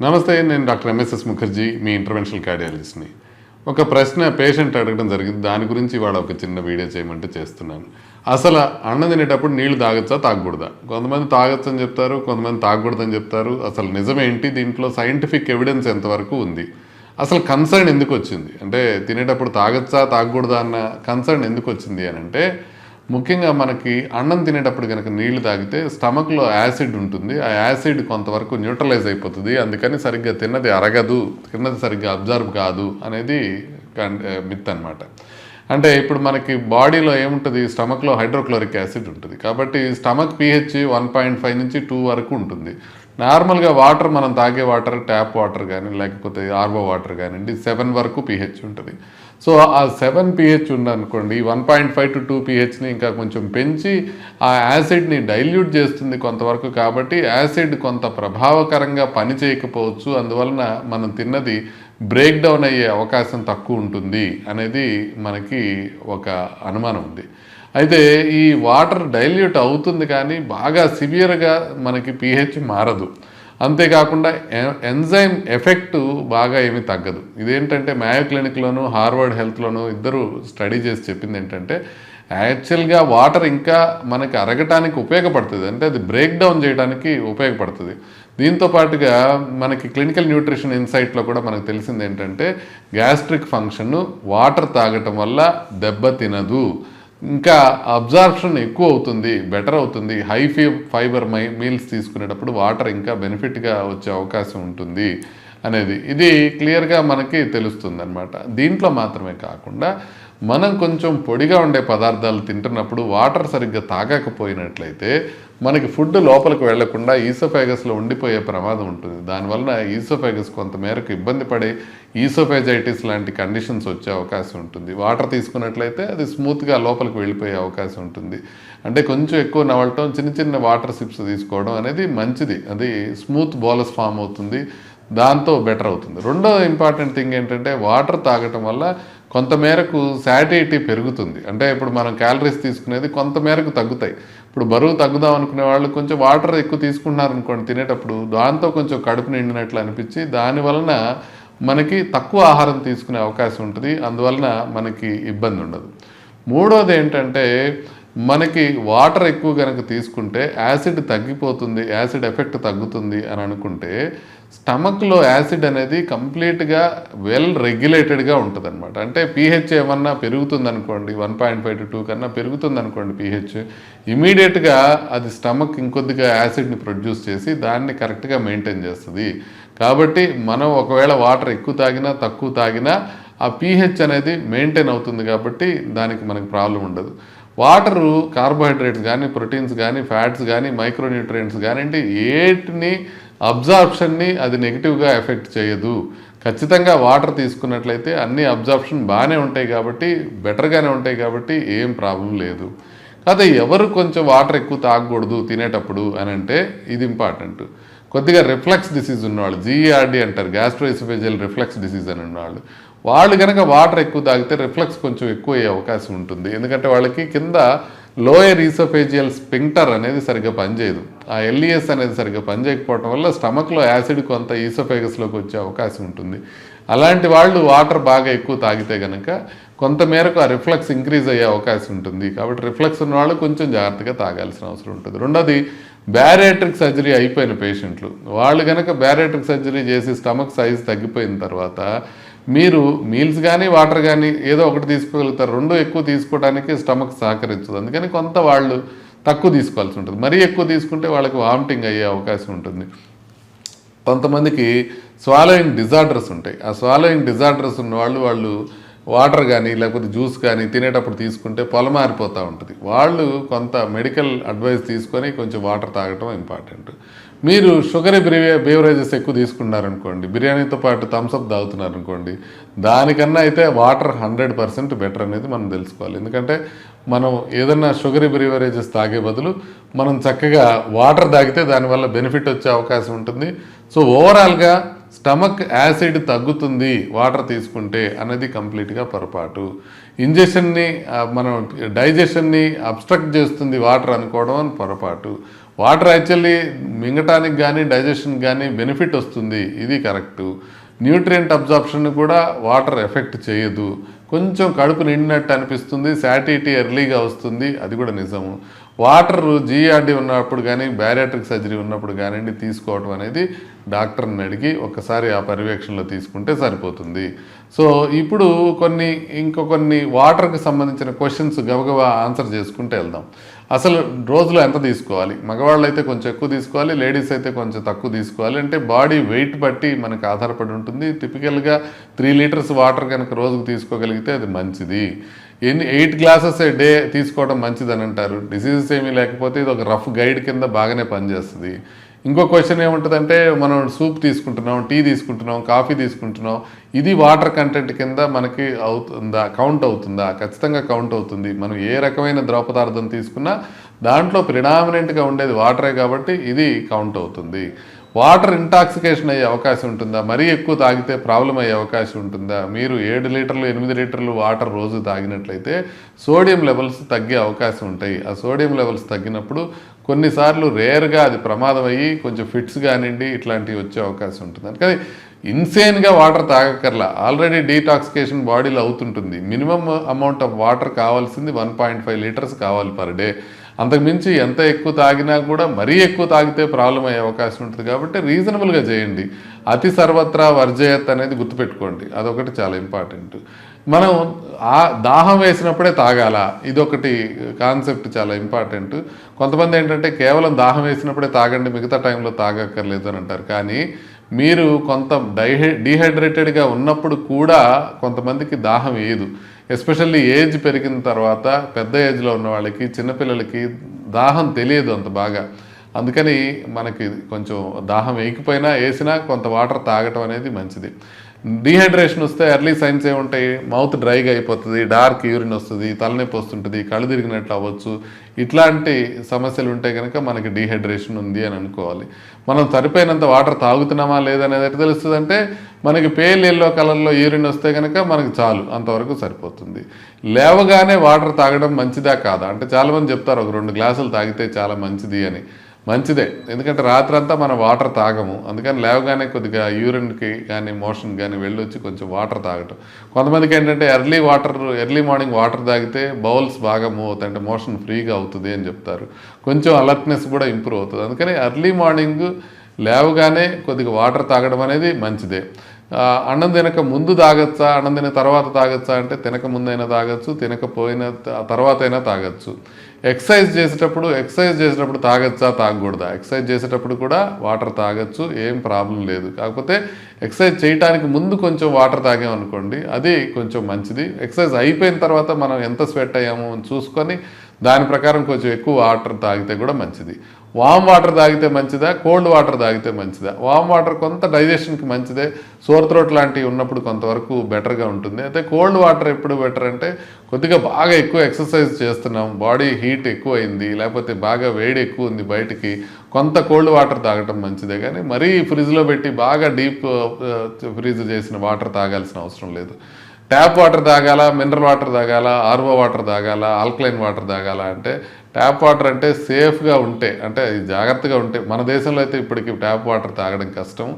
నమస్తే, నేను doctor MSS Mukherjee, మీ interventional కార్డియాలజిస్ట్ని. ఒక ప్రశ్న పేషెంట్ అడగడం జరిగింది, దాని గురించి ఇవాళ ఒక చిన్న వీడియో చేయమంటే చేస్తున్నాను. అసలు అన్నం తినేటప్పుడు నీళ్లు తాగొచ్చా తాగకూడదా? కొంతమంది తాగొచ్చు అని చెప్తారు, కొంతమంది తాగకూడదని చెప్తారు. అసలు నిజమేంటి, దీంట్లో సైంటిఫిక్ ఎవిడెన్స్ ఎంతవరకు ఉంది, అసలు కన్సర్న్ ఎందుకు వచ్చింది, అంటే తినేటప్పుడు తాగొచ్చా తాగకూడదా అన్న కన్సర్న్ ఎందుకు వచ్చింది అని అంటే, ముఖ్యంగా మనకి అన్నం తినేటప్పుడు కనుక నీళ్లు తాగితే స్టమక్లో యాసిడ్ ఉంటుంది. ఆ యాసిడ్ కొంతవరకు న్యూట్రలైజ్ అయిపోతుంది. అందుకని సరిగ్గా తిన్నది అరగదు, తిన్నది సరిగ్గా అబ్జర్వ్ కాదు అనేది మిత్ అనమాట. అంటే ఇప్పుడు మనకి బాడీలో ఏముంటుంది, స్టమక్లో హైడ్రోక్లోరిక్ యాసిడ్ ఉంటుంది. కాబట్టి స్టమక్ pH 1.5 నుంచి 2 వరకు ఉంటుంది. నార్మల్గా వాటర్, మనం తాగే వాటర్, ట్యాప్ వాటర్ కానీ లేకపోతే ఆర్వో వాటర్ కానివ్వండి, 7 వరకు pH ఉంటుంది. సో ఆ 7 pH ఉందనుకోండి, 1.5 to 2 pHని ఇంకా కొంచెం పెంచి ఆ యాసిడ్ని డైల్యూట్ చేస్తుంది కొంతవరకు. కాబట్టి యాసిడ్ కొంత ప్రభావకరంగా పని చేయకపోవచ్చు, అందువలన మనం తిన్నది బ్రేక్ డౌన్ అయ్యే అవకాశం తక్కువ ఉంటుంది అనేది మనకి ఒక అనుమానం ఉంది. అయితే ఈ వాటర్ డైల్యూట్ అవుతుంది కానీ బాగా సివియర్గా మనకి pH మారదు. అంతేకాకుండా ఎంజైమ్ ఎఫెక్ట్ బాగా ఏమీ తగ్గదు. ఇదేంటంటే మ్యాయో క్లినిక్లోను హార్వర్డ్ హెల్త్లోను ఇద్దరు స్టడీ చేసి చెప్పింది ఏంటంటే, యాక్చువల్గా వాటర్ ఇంకా మనకి అరగటానికి ఉపయోగపడుతుంది, అంటే అది బ్రేక్ డౌన్ చేయడానికి ఉపయోగపడుతుంది. దీంతో పాటుగా మనకి క్లినికల్ న్యూట్రిషన్ ఇన్సైట్లో కూడా మనకు తెలిసింది ఏంటంటే, గ్యాస్ట్రిక్ ఫంక్షన్ వాటర్ తాగటం వల్ల దెబ్బ తినదు, ఇంకా అబ్జార్ప్షన్ ఎక్కువ అవుతుంది, బెటర్ అవుతుంది. హై ఫైబర్ మీల్స్ తీసుకునేటప్పుడు వాటర్ ఇంకా బెనిఫిట్గా వచ్చే అవకాశం ఉంటుంది అనేది ఇది క్లియర్గా మనకి తెలుస్తుంది అనమాట. దీంట్లో మాత్రమే కాకుండా మనం కొంచెం పొడిగా ఉండే పదార్థాలు తింటున్నప్పుడు వాటర్ సరిగ్గా తాగకపోయినట్లయితే మనకి ఫుడ్ లోపలికి వెళ్లకుండా ఈసోఫాగస్లో ఉండిపోయే ప్రమాదం ఉంటుంది. దానివల్ల ఈసోఫాగస్ కొంతమేరకు ఇబ్బంది పడే ఈసోఫాజైటిస్ లాంటి కండిషన్స్ వచ్చే అవకాశం ఉంటుంది. వాటర్ తీసుకున్నట్లయితే అది స్మూత్గా లోపలికి వెళ్ళిపోయే అవకాశం ఉంటుంది. అంటే కొంచెం ఎక్కువ నవలటం, చిన్న చిన్న వాటర్ సిప్స్ తీసుకోవడం అనేది మంచిది. అది స్మూత్ బోలస్ ఫామ్ అవుతుంది, దాంతో బెటర్ అవుతుంది. రెండో ఇంపార్టెంట్ థింగ్ ఏంటంటే, వాటర్ తాగటం వల్ల కొంతమేరకు శాటిటీ పెరుగుతుంది. అంటే ఇప్పుడు మనం క్యాలరీస్ తీసుకునేది కొంతమేరకు తగ్గుతాయి. ఇప్పుడు బరువు తగ్గుదాం అనుకునే వాళ్ళు కొంచెం వాటర్ ఎక్కువ తీసుకుంటున్నారు అనుకోండి తినేటప్పుడు, దాంతో కొంచెం కడుపు నిండినట్లు అనిపించి దానివలన మనకి తక్కువ ఆహారం తీసుకునే అవకాశం ఉంటుంది. అందువలన మనకి ఇబ్బంది ఉండదు. మూడోది ఏంటంటే, మనకి వాటర్ ఎక్కువ కనుక తీసుకుంటే యాసిడ్ తగ్గిపోతుంది, యాసిడ్ ఎఫెక్ట్ తగ్గుతుంది అని అనుకుంటే, స్టమక్లో యాసిడ్ అనేది కంప్లీట్గా వెల్ రెగ్యులేటెడ్గా ఉంటుంది అనమాట. అంటే pH ఏమన్నా పెరుగుతుంది అనుకోండి, 1.5 to 2 కన్నా పెరుగుతుంది అనుకోండి pH, ఇమీడియట్గా అది స్టమక్ ఇంకొద్దిగా యాసిడ్ని ప్రొడ్యూస్ చేసి దాన్ని కరెక్ట్గా మెయింటైన్ చేస్తుంది. కాబట్టి మనం ఒకవేళ వాటర్ ఎక్కువ తాగినా తక్కువ తాగినా ఆ pH అనేది మెయింటైన్ అవుతుంది. కాబట్టి దానికి మనకు ప్రాబ్లం ఉండదు. వాటరు కార్బోహైడ్రేట్స్ కానీ, ప్రోటీన్స్ కానీ, ఫ్యాట్స్ కానీ, మైక్రోన్యూట్రియంట్స్ కానివ్వండి, ఏటిని అబ్జార్ప్షన్ని అది నెగిటివ్గా ఎఫెక్ట్ చేయదు. ఖచ్చితంగా వాటర్ తీసుకున్నట్లయితే అన్ని అబ్జార్ప్షన్ బాగానే ఉంటాయి కాబట్టి, బెటర్గానే ఉంటాయి కాబట్టి ఏం ప్రాబ్లం లేదు. కాకపోతే ఎవరు కొంచెం వాటర్ ఎక్కువ తాగకూడదు తినేటప్పుడు అని అంటే, ఇది ఇంపార్టెంట్. కొద్దిగా రిఫ్లెక్స్ డిసీజ్ ఉన్నవాళ్ళు, GERD అంటారు, గ్యాస్ట్రోఎసోఫేజియల్ రిఫ్లెక్స్ డిసీజ్ అని ఉన్నవాళ్ళు, వాళ్ళు కనుక వాటర్ ఎక్కువ తాగితే రిఫ్లెక్స్ కొంచెం ఎక్కువ అయ్యే అవకాశం ఉంటుంది. ఎందుకంటే వాళ్ళకి కింద లోయర్ ఈసోఫేజియల్ స్పింక్టర్ అనేది సరిగ్గా పనిచేయదు. ఆ LES అనేది సరిగ్గా పనిచేయకపోవడం వల్ల స్టమక్లో యాసిడ్ కొంత ఈసోఫేగస్లోకి వచ్చే అవకాశం ఉంటుంది. అలాంటి వాళ్ళు వాటర్ బాగా ఎక్కువ తాగితే కనుక కొంతమేరకు ఆ రిఫ్లెక్స్ ఇంక్రీజ్ అయ్యే అవకాశం ఉంటుంది. కాబట్టి రిఫ్లెక్స్ ఉన్న వాళ్ళు కొంచెం జాగ్రత్తగా తాగాల్సిన అవసరం ఉంటుంది. రెండోది, బ్యారియాట్రిక్ సర్జరీ అయిపోయిన పేషెంట్లు, వాళ్ళు కనుక బ్యారియాట్రిక్ సర్జరీ చేసి స్టమక్ సైజ్ తగ్గిపోయిన తర్వాత మీరు మీల్స్ కానీ వాటర్ కానీ ఏదో ఒకటి తీసుకోగలుగుతారు. రెండు ఎక్కువ తీసుకోవడానికి స్టమక్ సహకరించదు. అందుకని కొంత వాళ్ళు తక్కువ తీసుకోవాల్సి ఉంటుంది. మరీ ఎక్కువ తీసుకుంటే వాళ్ళకి వామిటింగ్ అయ్యే అవకాశం ఉంటుంది. కొంతమందికి స్వాలోయింగ్ డిజార్డర్స్ ఉంటాయి. ఆ స్వాలోయింగ్ డిజార్డర్స్ ఉన్న వాళ్ళు వాటర్ కానీ లేకపోతే జ్యూస్ కానీ తినేటప్పుడు తీసుకుంటే పొలమారిపోతూ ఉంటుంది. వాళ్ళు కొంత మెడికల్ అడ్వైస్ తీసుకొని కొంచెం వాటర్ తాగటం ఇంపార్టెంట్. మీరు షుగరీ బేవరేజెస్ ఎక్కువ తీసుకున్నారనుకోండి, బిర్యానీతో పాటు థమ్స్అప్ తాగుతున్నారనుకోండి, దానికన్నా అయితే వాటర్ 100% బెటర్ అనేది మనం తెలుసుకోవాలి. ఎందుకంటే మనం ఏదన్నా షుగరీ బేవరేజెస్ తాగే బదులు మనం చక్కగా వాటర్ తాగితే దానివల్ల బెనిఫిట్ వచ్చే అవకాశం ఉంటుంది. సో ఓవరాల్గా స్టమక్ యాసిడ్ తగ్గుతుంది వాటర్ తీసుకుంటే అనేది కంప్లీట్గా పొరపాటు. ఇంజెషన్ని మనం డైజెషన్ని అబ్స్ట్రక్ట్ చేస్తుంది వాటర్ అనుకోవడం అని పొరపాటు. వాటర్ యాక్చువల్లీ మింగటానికి కానీ డైజెషన్కి కానీ బెనిఫిట్ వస్తుంది, ఇది కరెక్టు. న్యూట్రియంట్ అబ్జార్ప్షన్ కూడా వాటర్ ఎఫెక్ట్ చేయదు. కొంచెం కడుపు నిండినట్టు అనిపిస్తుంది, శాటిటీ ఎర్లీగా వస్తుంది, అది కూడా నిజము. వాటర్ జీఆర్డీ ఉన్నప్పుడు కానీ బ్యారియాట్రిక్ సర్జరీ ఉన్నప్పుడు కానివ్వండి తీసుకోవడం అనేది డాక్టర్ని అడిగి ఒకసారి ఆ పర్యవేక్షణలో తీసుకుంటే సరిపోతుంది. సో ఇప్పుడు కొన్ని వాటర్కి సంబంధించిన క్వశ్చన్స్ గబగబా ఆన్సర్ చేసుకుంటే వెళ్దాం. అసలు రోజులో ఎంత తీసుకోవాలి? మగవాళ్ళు అయితే కొంచెం ఎక్కువ తీసుకోవాలి, లేడీస్ అయితే కొంచెం తక్కువ తీసుకోవాలి. అంటే బాడీ వెయిట్ బట్టి మనకు ఆధారపడి ఉంటుంది. టిపికల్గా 3 లీటర్స్ వాటర్ కనుక రోజుకు తీసుకోగలిగితే అది మంచిది. 8 గ్లాసెస్ ఏ డే తీసుకోవడం మంచిదని అంటారు. డిసీజెస్ ఏమీ లేకపోతే ఇది ఒక రఫ్ గైడ్ కింద బాగానే పనిచేస్తుంది. ఇంకో క్వశ్చన్ ఏముంటుందంటే, మనం సూప్ తీసుకుంటున్నాం, టీ తీసుకుంటున్నాం, కాఫీ తీసుకుంటున్నాం, ఇది వాటర్ కంటెంట్ కింద మనకి అవుతుందా, కౌంట్ అవుతుందా? ఖచ్చితంగా కౌంట్ అవుతుంది. మనం ఏ రకమైన ద్రవ పదార్థం తీసుకున్నా దాంట్లో ప్రిడామినెంట్గా ఉండేది వాటరే కాబట్టి ఇది కౌంట్ అవుతుంది. వాటర్ ఇంటాక్సికేషన్ అయ్యే అవకాశం ఉంటుందా? మరీ ఎక్కువ తాగితే ప్రాబ్లం అయ్యే అవకాశం ఉంటుందా? మీరు 7 లీటర్లు 8 లీటర్లు వాటర్ రోజు తాగినట్లయితే సోడియం లెవెల్స్ తగ్గే అవకాశం ఉంటాయి. ఆ సోడియం లెవెల్స్ తగ్గినప్పుడు కొన్నిసార్లు రేర్గా అది ప్రమాదం అయ్యి కొంచెం ఫిట్స్ కానివ్వండి ఇట్లాంటివి వచ్చే అవకాశం ఉంటుంది. అందుకని ఇన్సేన్గా వాటర్ తాగక్కర్లా, ఆల్రెడీ డీటాక్సికేషన్ బాడీలో అవుతుంటుంది. మినిమం అమౌంట్ ఆఫ్ వాటర్ కావాల్సింది 1.5 లీటర్స్ కావాలి పర్ డే. అంతకుమించి ఎంత ఎక్కువ తాగినా కూడా మరీ ఎక్కువ తాగితే ప్రాబ్లం అయ్యే అవకాశం ఉంటుంది. కాబట్టి రీజనబుల్గా చేయండి. అతి సర్వత్రా వర్జయత్ అనేది గుర్తుపెట్టుకోండి, అదొకటి చాలా ఇంపార్టెంట్. మనం దాహం వేసినప్పుడే తాగాల, ఇదొకటి కాన్సెప్ట్ చాలా ఇంపార్టెంట్. కొంతమంది ఏంటంటే కేవలం దాహం వేసినప్పుడే తాగండి, మిగతా టైంలో తాగక్కర్లేదు అని అంటారు. కానీ మీరు కొంత డీహైడ్రేటెడ్గా ఉన్నప్పుడు కూడా కొంతమందికి దాహం వేయదు. ఎస్పెషల్లీ ఏజ్ పెరిగిన తర్వాత పెద్ద ఏజ్లో ఉన్న వాళ్ళకి, చిన్నపిల్లలకి దాహం తెలియదు అంత బాగా. అందుకని మనకి కొంచెం దాహం వేసినా కొంత వాటర్ తాగటం అనేది మంచిది. డీహైడ్రేషన్ వస్తే ఎర్లీ సైన్స్ ఏముంటాయి? మౌత్ డ్రైగా అయిపోతుంది, డార్క్ యూరిన్ వస్తుంది, తలనొప్పి వస్తుంటుంది, కళ్ళు తిరిగినట్లు అవ్వచ్చు. ఇట్లాంటి సమస్యలు ఉంటే కనుక మనకి డీహైడ్రేషన్ ఉంది అని అనుకోవాలి. మనం సరిపోయినంత వాటర్ తాగుతున్నామా లేదనేది ఎట్లా తెలుస్తుంది అంటే, మనకి పేల్ ఎల్లో కలర్లో యూరిన్ వస్తే కనుక మనకి చాలు, అంతవరకు సరిపోతుంది. లేవగానే వాటర్ తాగడం మంచిదా కాదా అంటే చాలామంది చెప్తారు ఒక 2 గ్లాసులు తాగితే చాలా మంచిది అని. మంచిదే, ఎందుకంటే రాత్రంతా మనం వాటర్ తాగము. అందుకని లేవగానే కొద్దిగా యూరిన్కి కానీ మోషన్ కానీ వెళ్ళొచ్చి కొంచెం వాటర్ తాగటం. కొంతమందికి ఏంటంటే ఎర్లీ మార్నింగ్ వాటర్ తాగితే బౌల్స్ బాగా మూవ్ అవుతాయి, అంటే మోషన్ ఫ్రీగా అవుతుంది అని చెప్తారు. కొంచెం అలర్ట్నెస్ కూడా ఇంప్రూవ్ అవుతుంది. అందుకని ఎర్లీ మార్నింగ్ లేవగానే కొద్దిగా వాటర్ తాగడం అనేది మంచిదే. అన్నం తినక ముందు తాగొచ్చా, అన్నం తిన తర్వాత తాగొచ్చా అంటే తినక ముందైనా తాగొచ్చు, తినకపోయిన తర్వాత అయినా తాగొచ్చు. ఎక్సర్సైజ్ చేసేటప్పుడు తాగొచ్చా తాగకూడదా? ఎక్సర్సైజ్ చేసేటప్పుడు కూడా వాటర్ తాగొచ్చు, ఏం ప్రాబ్లం లేదు. కాకపోతే ఎక్సర్సైజ్ చేయడానికి ముందు కొంచెం వాటర్ తాగామనుకోండి, అది కొంచెం మంచిది. ఎక్సర్సైజ్ అయిపోయిన తర్వాత మనం ఎంత స్వెట్ అయ్యామో చూసుకొని దాని ప్రకారం కొంచెం ఎక్కువ వాటర్ తాగితే కూడా మంచిది. వామ్ వాటర్ తాగితే మంచిదా, కోల్డ్ వాటర్ తాగితే మంచిదా? వామ్ వాటర్ కొంత డైజెషన్కి మంచిదే, సోర్ థ్రోట్ లాంటివి ఉన్నప్పుడు కొంతవరకు బెటర్గా ఉంటుంది. అయితే కోల్డ్ వాటర్ ఎప్పుడు బెటర్ అంటే, కొద్దిగా బాగా ఎక్కువ ఎక్సర్సైజ్ చేస్తున్నాం, బాడీ హీట్ ఎక్కువ అయింది, లేకపోతే బాగా వేడి ఎక్కువ ఉంది బయటికి, కొంత కోల్డ్ వాటర్ తాగటం మంచిదే. కానీ మరీ ఫ్రిడ్జ్లో పెట్టి బాగా డీప్ ఫ్రీజ్ చేసిన వాటర్ తాగాల్సిన అవసరం లేదు. ట్యాప్ వాటర్ తాగాల, మినరల్ వాటర్ తాగాల, ఆర్ఓ వాటర్ తాగాల, ఆల్కలైన్ వాటర్ తాగాల అంటే, ట్యాప్ వాటర్ అంటే సేఫ్గా ఉంటే, అంటే జాగ్రత్తగా ఉంటే, మన దేశంలో అయితే ఇప్పటికి ట్యాప్ వాటర్ తాగడం కష్టం.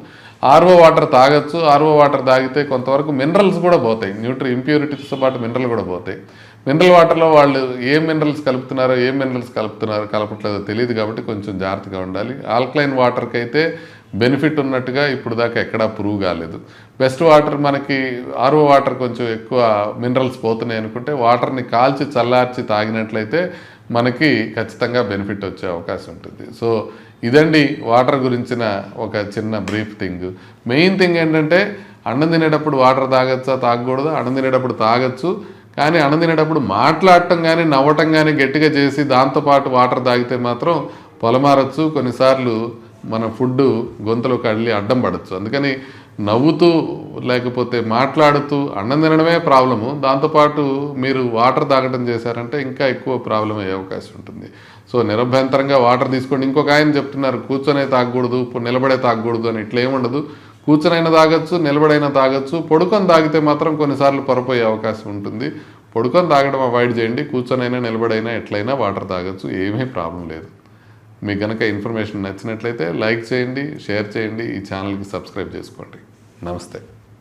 ఆర్ఓ వాటర్ తాగొచ్చు. ఆర్ఓ వాటర్ తాగితే కొంతవరకు మినరల్స్ కూడా పోతాయి, ఇంప్యూరిటీస్తో పాటు మినరల్ కూడా పోతాయి. మినరల్ వాటర్లో వాళ్ళు ఏం మినరల్స్ కలపట్లేదో తెలియదు కాబట్టి కొంచెం జాగ్రత్తగా ఉండాలి. ఆల్కలైన్ వాటర్కి అయితే బెనిఫిట్ ఉన్నట్టుగా ఇప్పుడు దాకా ఎక్కడా ప్రూవ్ కాలేదు. బెస్ట్ వాటర్ మనకి ఆర్ఓ వాటర్ కొంచెం ఎక్కువ మినరల్స్ పోతున్నాయి అనుకుంటే వాటర్ని కాల్చి చల్లార్చి తాగినట్లయితే మనకి ఖచ్చితంగా బెనిఫిట్ వచ్చే అవకాశం ఉంటుంది. సో ఇదండి వాటర్ గురించిన ఒక చిన్న బ్రీఫ్ థింగ్. మెయిన్ థింగ్ ఏంటంటే, అన్నం తినేటప్పుడు వాటర్ తాగొచ్చా తాగకూడదు? అన్నం తినేటప్పుడు తాగొచ్చు, కానీ అన్నం తినేటప్పుడు మాట్లాడటం కానీ నవ్వటం కానీ గట్టిగా చేసి దాంతోపాటు వాటర్ తాగితే మాత్రం పొలమారచ్చు. కొన్నిసార్లు మన ఫుడ్ గొంతులోకి వెళ్ళి అడ్డం పడవచ్చు. అందుకని నవ్వుతూ లేకపోతే మాట్లాడుతూ అన్నం తినడమే ప్రాబ్లము, దాంతోపాటు మీరు వాటర్ తాగడం చేశారంటే ఇంకా ఎక్కువ ప్రాబ్లం అయ్యే అవకాశం ఉంటుంది. సో నిరభ్యంతరంగా వాటర్ తీసుకోండి. ఇంకొక ఆయన చెప్తున్నారు కూర్చొనే తాగకూడదు, నిలబడే తాగకూడదు అని. ఇట్లా ఏముండదు, కూర్చొనైనా తాగొచ్చు, నిలబడైనా తాగొచ్చు. పడుకొని తాగితే మాత్రం కొన్నిసార్లు పొరపోయే అవకాశం ఉంటుంది. పడుకొని తాగడం అవాయిడ్ చేయండి. కూర్చొనైనా నిలబడైనా ఎట్లయినా వాటర్ తాగొచ్చు, ఏమీ ప్రాబ్లం లేదు. మీకు కనుక ఇన్ఫర్మేషన్ నచ్చినట్లయితే లైక్ చేయండి, షేర్ చేయండి, ఈ ఛానల్కి సబ్స్క్రైబ్ చేసుకోండి. నమస్తే.